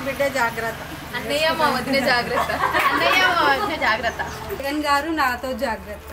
బిడ్డ జాగ్రత్త, అన్నయ్య మా వదిన జాగ్రత్త, అన్నయ్య మా వదిన జాగ్రత్త, జగన్ గారు నాతో జాగ్రత్త.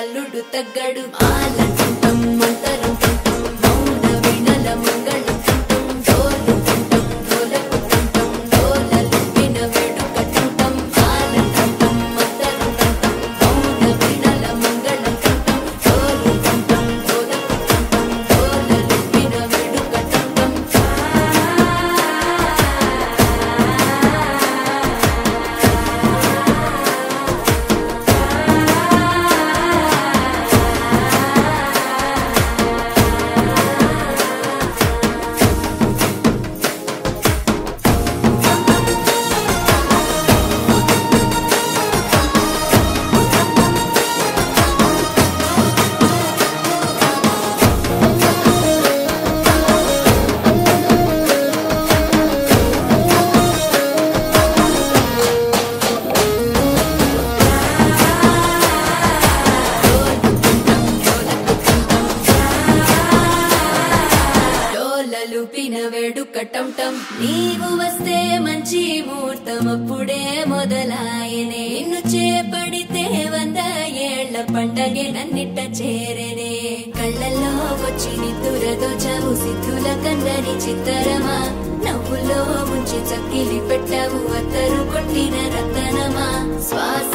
అల్లుడు తగ్గడు ఆలంటుంటం మంతరంటుంటం మౌన వినల మంగళంటుంటం డోలుంటుంటం డోలకుంటుంటం డోలలు విన వేడుకటుంటం ఆలంటుంటం మంతరంటుంటం మౌన వినల మంగళంటుంటం డోలుంటుంటం డోలకుంటుంటం డోలలు విన వేడుకటుంటం. వేడుకటంటం నీవు వస్తే మంచి ముహూర్తం అప్పుడే మొదలాయనే నిన్ను చేపడితే 100 ఏళ్ల పండగే నన్నిట్ట చేరేనే కళ్ళల్లో వచ్చి నిద్దురదో చవు సిద్ధుల కందని చిత్తరమా నవ్వులో ముంచి చక్కిలి పెట్టావు అత్తరు కొట్టిన రతనమా శ్వాస